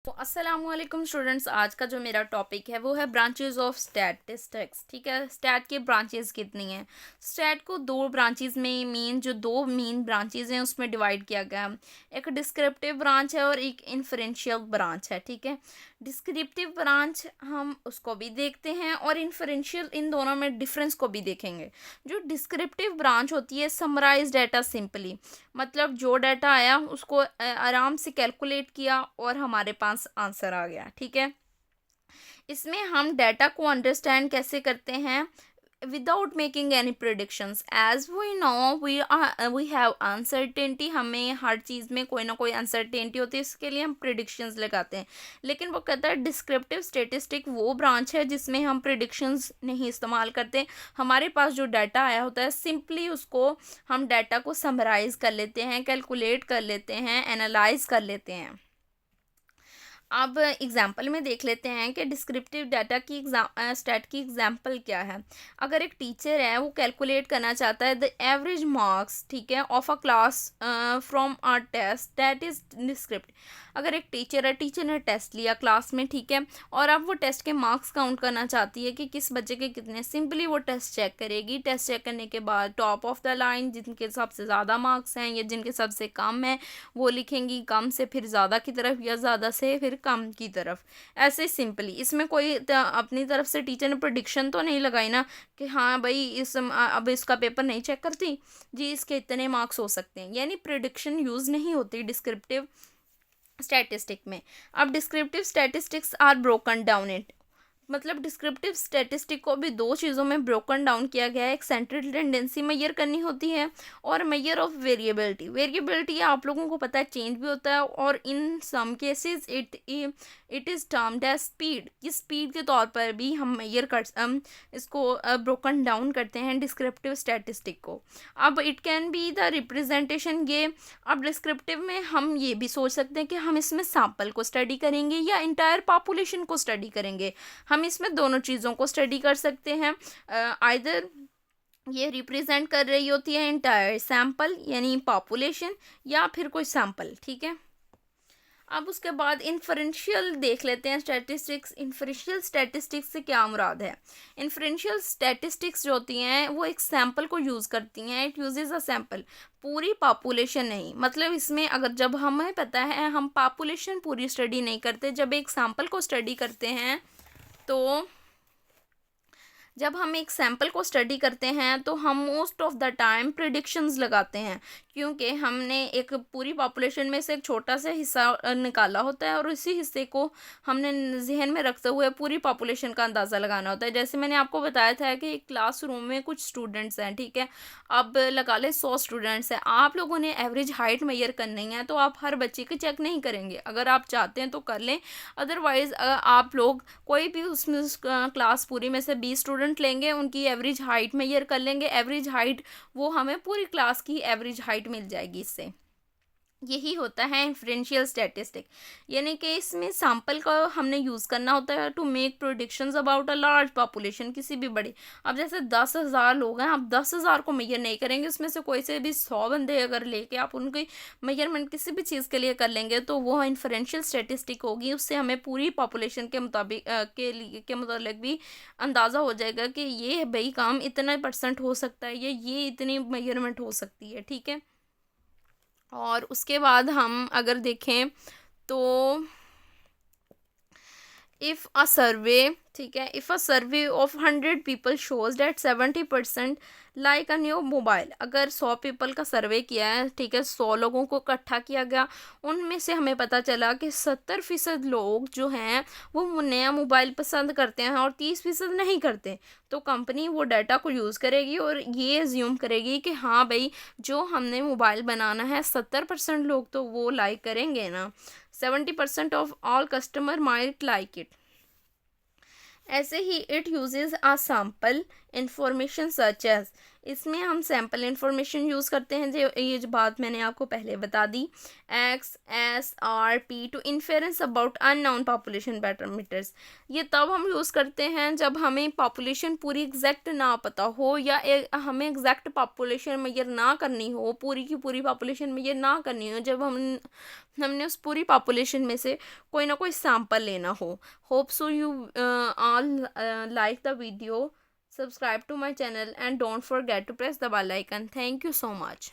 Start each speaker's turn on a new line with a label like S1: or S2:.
S1: तो अस्सलामुअलैकुम स्टूडेंट्स, आज का जो मेरा टॉपिक है वो है ब्रांचेस ऑफ स्टैटिस्टिक्स। ठीक है, स्टैट के ब्रांचेस कितनी हैं। स्टैट को दो ब्रांचेस में जो दो मेन ब्रांचेस हैं उसमें डिवाइड किया गया है। एक डिस्क्रिप्टिव ब्रांच है और एक इन्फरेंशियल ब्रांच है। ठीक है, डिस्क्रिप्टिव ब्रांच हम उसको भी देखते हैं और इन्फरेंशियल, इन दोनों में डिफरेंस को भी देखेंगे। जो डिस्क्रिप्टिव ब्रांच होती है, समराइज डाटा सिंपली, मतलब जो डाटा आया उसको आराम से कैलकुलेट किया और हमारे पास आंसर आ गया। ठीक है, इसमें हम डाटा को अंडरस्टैंड कैसे करते हैं, without making any predictions. As we know we have uncertainty, हमें हर चीज़ में कोई ना कोई अनसर्टेनिटी होती है, इसके लिए हम प्रिडिक्शंस लगाते हैं। लेकिन वो कहता है डिस्क्रिप्टिव स्टेटिस्टिक वो ब्रांच है जिसमें हम प्रिडिक्शंस नहीं इस्तेमाल करते। हमारे पास जो डाटा आया होता है, सिंपली उसको हम डाटा को समराइज कर लेते हैं, कैलकुलेट कर लेते हैं, एनालाइज कर लेते हैं। अब एग्जाम्पल में देख लेते हैं कि डिस्क्रिप्टिव डाटा की स्टैट की एग्जाम्पल क्या है। अगर एक टीचर है वो कैलकुलेट करना चाहता है द एवरेज मार्क्स, ठीक है, of a class from our test, that is descriptive. अगर एक टीचर है, टीचर ने टेस्ट लिया क्लास में, ठीक है, और अब वो टेस्ट के मार्क्स काउंट करना चाहती है कि किस बच्चे के कितने। सिंपली वो टेस्ट चेक करेगी, टेस्ट चेक करने के बाद टॉप ऑफ द लाइन जिनके सबसे ज़्यादा मार्क्स हैं या जिनके सबसे कम है वो लिखेंगी, कम से फिर ज़्यादा की तरफ या ज़्यादा से फिर कम की तरफ। ऐसे सिंपली, इसमें कोई अपनी तरफ से टीचर ने प्रोडिक्शन तो नहीं लगाई ना कि हाँ भाई अब इसका पेपर नहीं चेक करती जी, इसके इतने मार्क्स हो सकते हैं, यानी प्रोडिक्शन यूज़ नहीं होती डिस्क्रिप्टिव स्टैटिस्टिक में। अब descriptive statistics are broken down it, मतलब डिस्क्रिप्टिव स्टैटिस्टिक को भी दो चीज़ों में ब्रोकन डाउन किया गया है। एक सेंट्रल टेंडेंसी मेजर करनी होती है और मेजर ऑफ वेरिएबिलिटी। वेरिएबिलिटी आप लोगों को पता है चेंज भी होता है, और in some cases it is termed as speed, कि स्पीड के तौर पर भी हम मेजर कर इसको ब्रोकन डाउन करते हैं डिस्क्रिप्टिव स्टैटिस्टिक को। अब it can be the representation ये। अब डिस्क्रिप्टिव में हम ये भी सोच सकते हैं कि हम इसमें सैंपल को स्टडी करेंगे या इंटायर पॉपुलेशन को स्टडी करेंगे। हम इसमें दोनों चीज़ों को स्टडी कर सकते हैं। आइदर ये रिप्रेजेंट कर रही होती है इंटायर सैंपल यानी पॉपुलेशन, या फिर कोई सैंपल। ठीक है, अब उसके बाद इन्फरेंशियल देख लेते हैं स्टैटिस्टिक्स। इन्फरेंशियल स्टैटिस्टिक्स से क्या मुराद है। इन्फरेंशियल स्टैटिस्टिक्स जो होती हैं वो एक सैंपल को यूज़ करती हैं। इट यूजेस अ सैंपल, पूरी पॉपुलेशन नहीं। मतलब इसमें अगर जब हमें पता है हम पॉपुलेशन पूरी स्टडी नहीं करते, जब एक सैंपल को स्टडी करते हैं तो जब हम एक सैंपल को स्टडी करते हैं तो हम most of the time predictions लगाते हैं, क्योंकि हमने एक पूरी पॉपुलेशन में से एक छोटा सा हिस्सा निकाला होता है और उसी हिस्से को हमने जहन में रखते हुए पूरी पॉपुलेशन का अंदाज़ा लगाना होता है। जैसे मैंने आपको बताया था कि एक क्लासरूम में कुछ स्टूडेंट्स हैं, ठीक है, अब लगा ले 100 स्टूडेंट्स हैं, आप लोगों ने एवरेज हाइट मेजर करनी है, तो आप हर बच्चे की चेक नहीं करेंगे। अगर आप चाहते हैं तो कर लें, अदरवाइज़ आप लोग कोई भी उसमें क्लास पूरी में से 20 स्टूडेंट लेंगे, उनकी एवरेज हाइट मेजर कर लेंगे। एवरेज हाइट वो हमें पूरी क्लास की एवरेज हाइट मिल जाएगी इससे। यही होता है इन्फ्रेंशियल स्टैटिस्टिक, यानी कि इसमें सैंपल का हमने यूज़ करना होता है to make predictions about a large population, किसी भी बड़ी। अब जैसे 10,000 लोग हैं, आप 10,000 को मेजर नहीं करेंगे, उसमें से कोई से भी 100 बंदे अगर लेके आप उनकी मेजरमेंट किसी भी चीज़ के लिए कर लेंगे तो वो इन्फ्रेंशियल स्टैटिस्टिक होगी। उससे हमें पूरी पॉपुलेशन के मुताबिक के मुताबिक भी अंदाज़ा हो जाएगा कि ये भाई काम इतना % हो सकता है या ये इतनी मेजरमेंट हो सकती है। ठीक है, और उसके बाद हम अगर देखें तो इफ़ अ सर्वे, ठीक है, if a survey of 100 people shows that 70% like a new mobile. अगर 100 पीपल का सर्वे किया है, ठीक है, 100 लोगों को इकट्ठा किया गया, उनमें से हमें पता चला कि 70% लोग जो हैं वो नया मोबाइल पसंद करते हैं और 30% नहीं करते। तो कंपनी वो डाटा को यूज़ करेगी और ये एज्यूम करेगी कि हाँ भाई, जो हमने मोबाइल बनाना है 70% लोग तो वो लाइक करेंगे ना, 70% of all customer might like it. ऐसे ही it uses a sample information such as, इसमें हम सैम्पल इंफॉर्मेशन यूज़ करते हैं, जो ये जो बात मैंने आपको पहले बता दी। X S R P to inference about unknown population parameters, ये तब हम यूज़ करते हैं जब हमें पॉपुलेशन पूरी एग्जैक्ट ना पता हो, या हमें एग्जैक्ट पॉपुलेशन मेजर ना करनी हो, पूरी की पूरी पॉपुलेशन मेजर ना करनी हो, जब हमने उस पूरी पॉपुलेशन में से कोई ना कोई सैम्पल लेना हो। Hope so you all like the video, subscribe to my channel and don't forget to press the bell icon. Thank you so much.